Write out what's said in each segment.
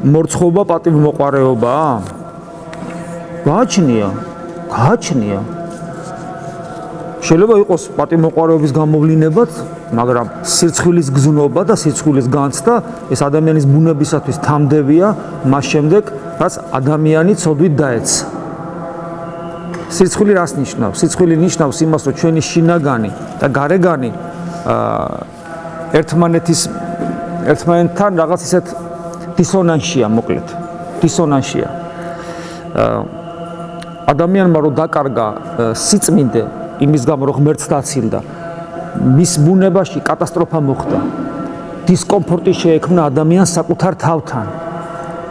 მორცხობა პატივმოყვარეობაა? გააჩნია. შეიძლება იყოს პატივმოყვარეობის გამოვლინებაც, მაგრამ სირცხვილის გზნობა და სირცხვილის განცდა ეს ადამიანის ბუნებისათვის თამდევია მას შემდეგ, რაც ადამიანი ცოდვით დაეცა. სირცხვილი რას ნიშნავს? სირცხვილი ნიშნავს იმას, რომ ჩვენი შინაგანი და გარეგანი ერთმანეთთან რაღაც ისეთ დისონანსია, მოკლედ. დისონანსია. ადამიანმა რო დაკარგა სიწმინდე იმის გამო, რომ ღმერთს დაცილდა, მის ბუნებაში კატასტროფა მოხდა. დისკომფორტი შეექმნა ადამიანს საკუთარ თავთან.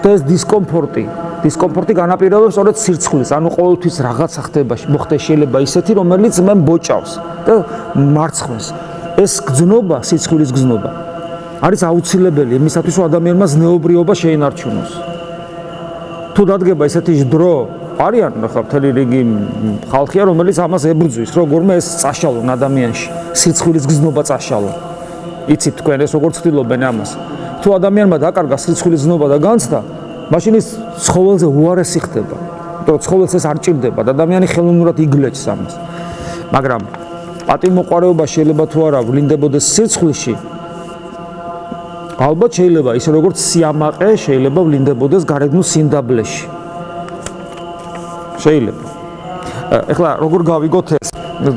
და ეს დისკომფორტი განაპირობებს სწორედ სირცხვილს, ანუ ყოველთვის რაღაცა ხდება, მოხდეს შეიძლება ისეთი, რომელიც მე ბოჭავს და მარცხნს. ეს გზნობა, სირცხვილის გზნობა არის აუცილებელი იმისათვის, რომ ადამიანმა ზნეობრიობა შეინარჩუნოს. თუ დადგება ესეთი დრო, არიან ხა მთელი რიგი ხალხია, რომელიც ამას ებრძვის, როგორმე ეს წაშალონ ადამიანში, სირცხვილის გზნობა წაშალონ. იცით თქვენ ეს როგორ ცდილობენ ამას? თუ ადამიანმა დაკარგა სირცხვილის გზნობა და განცდა, მაშინ ის ცხოველზე უარესი ხდება. იმიტომ რომ ცხოველს ეს არ ჭირდება და ადამიანი ხელოვნურად იგლეჭს ამას. მაგრამ პატივმოყვარეობა შეიძლება თუ არა ვლინდებოდეს სირცხვილში, ალბათ შეიძლება ისე როგორც სიამაყე შეიძლება ვლინდებოდეს გარეგნულ სინდაბლეში. შეიძლება. ეხლა როგორ გავიგოთ ეს?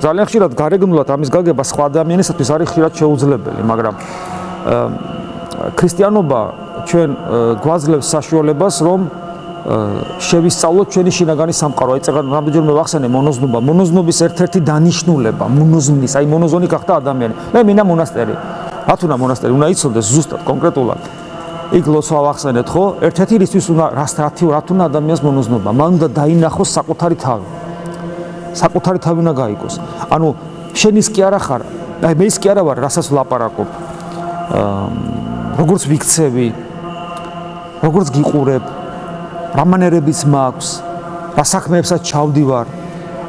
ძალიან ხშირად გარეგნულად ამის გაგება სხვა ადამიანისათვის არის ხშირად შეუძლებელი, მაგრამ ქრისტიანობა ჩვენ გვაძლევს საშუალებას, რომ შევისწავლოთ ჩვენი შინაგანი სამყარო. აი წეგან რამდენჯერმე ვახსენე მონოზნობა. მონოზნობის ერთ-ერთი დანიშნულება, მონოზნის, აი მონოზონი გახდა ადამიანი. მე მინდა მონასტერი. რათ უნდა მონასტერი? უნდა იცოდეს ზუსტად კონკრეტულად. იქ ლოცვა ვახსენეთ, ხო? ერთ-ერთი ისთვის უნდა რათ უნდა ადამიანს მონოზნობა. მან უნდა დაინახოს საკუთარი თავი. საკუთარი თავი უნდა გაიგოს. ანუ შენ ის კი არა ხარ, აი მე ის კი არა ვარ, რასაც ვლაპარაკობ. როგორც ვიქცევი, როგორც გიყურებ, რა მანერებიც მაქვს, რა საქმეებსაც ჩავდივარ.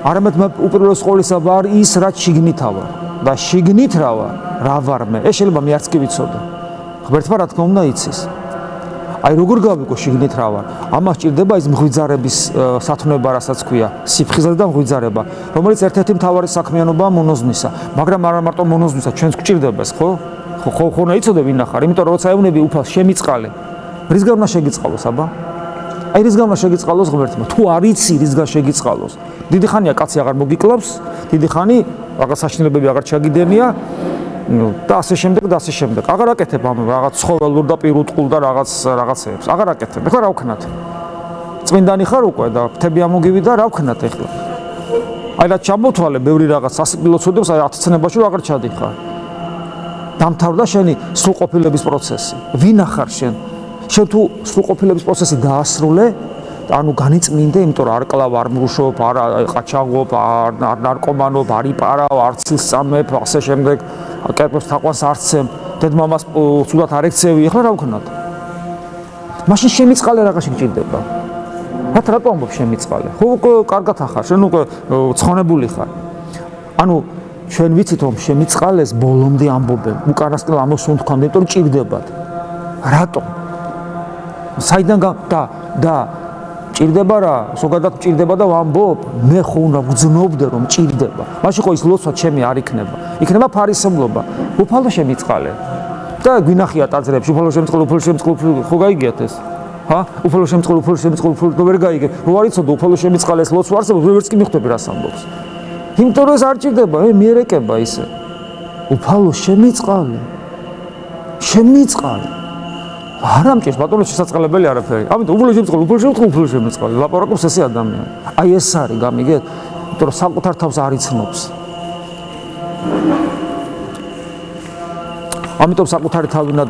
არამედ მე უპირველეს ყოვლისა ვარ ის, რაც შიგნითა ვარ. და შიგნით რა ვარ, რა ვარ მე? ეს შეიძლება მე არც კი ვიცოდე. ღმერთმა რა თქმა უნდა იცის. აი როგორ გავიგო შიგნით რა ვარ? ამას ჭირდება ის მღვიძარების სათნოება, რასაც ქვია, სიფხიზლე და მღვიძარება, რომელიც ერთ-ერთი მთავარი საქმიანობაა მონოზნისა. მაგრამ არა მარტო მონოზნისა, ჩვენს გჭირდება ეს, ხო? ხო უნდა იცოდე ვინ ახარ, იმიტომ რომ როცა ეუბნები უფალს შემიწყალე. რის გამო შეგიწყალოს, აბა? აი რის გამო შეგიწყალოს ღმერთმა? თუ არ იცი რის გამო შეგიწყალოს? დიდი ხანია კაცი აღარ მოგიკლავს, დიდი ხანი რაღაც საშინელებები აღარ ჩაგიდენია. და ასე შემდეგ და ასე შემდეგ. აღარ აკეთებ ამ რაღაც ცხოველურ და პირუტყულ და რაღაცეებს. აღარ აკეთებ. ეხლა რა ვქნათ? წმინდანი ხარ უკვე და ფრთები ამოგივიდა, რა ვქნათ ეხლა? აი რა ჩამოთვალე ბევრი რაღაც სასიკვდილოცოდებს, აი 10 წნებაში რა აღარ ჩადიხარ. დამთავრდა შენი სრულყოფილების პროცესი. ვინ ახარ შენ? შენ თუ სრულყოფილების პროცესი დაასრულე, ანუ განიწმინდე, იმიტომ რომ არ კლავ, არ მრუშობ, არ ყაჩაღობ, არ ნარკომანობ, არ იპარავ, არ ცილს წამებ, ასე შემდეგ. კერპებს თაყვანს არცემ, დედმამას ცუდად არ ექცევი, ეხლა რა ვქნათ? მაშინ შემიწყალე რაღაცი გჭირდება. რატო ამბობ შემიწყალე? ხო უკვე კარგად ახარ, შენ უკვე ცხონებული ხარ. ანუ ჩვენ ვიცით რომ შემიწყალეს ბოლომდე ამბობენ, უკანასკნელ ამოსუნთქვამდე, იმიტომ რომ ჭირდებათ. რატო? საიდან და ჭირდება რა, ზოგადად ჭირდება და ვამბობ, მე ხო უნდა ვგზნობდე რომ ჭირდება. მაშინ ხო ის ლოცვა ჩემი არ იქნება. იქნება ფარისევლობა. უფალო შემიწყალე. და გვინახია ტაძრებში, უფალო შემიწყალე, ხო გაიგიათ ეს? ჰა? უფალო შემიწყალე, და ვერ გაიგე. რო არ იცოდე უფალო შემიწყალე ეს ლოცვა არსებობს, ვერც კი მიხვდები რას ამბობს. იმიტომ რომ ეს არ ჭირდება, მიერეკება ისე. უფალო შემიწყალე. არ ამჭირს ბატონო შესაწყალებელი არაფერი. ამიტომ უფალო შემიწყალე, ლაპარაკობს ესე ადამიანი. აი ეს არის, გამიგეთ? იმიტომ რომ საკუთარ თავს არ იცნობს. ამიტომ საკუთარი თავი უნდა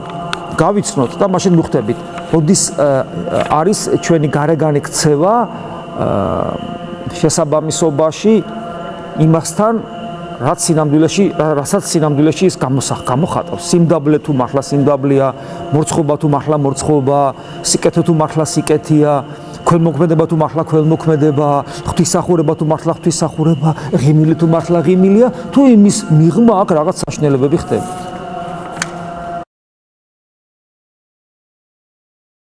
გავიცნოთ და მაშინ მივხვდებით, როდის არის ჩვენი გარეგანი ქცევა შესაბამისობაში იმასთან, რასაც სინამდვილეში ის გამოხატავს. სიმდაბლე თუ მართლა სიმდაბლეა, მორცხობა თუ მართლა მორცხობაა, სიკეთე თუ მართლა სიკეთეა, ქველმოქმედება თუ მართლა ქველმოქმედებაა, ღვთისმსახურება თუ მართლა ღვთისმსახურებაა, ღიმილი თუ მართლა ღიმილია, თუ იმის მიღმა აქ რაღაც საშინელებები ხდება.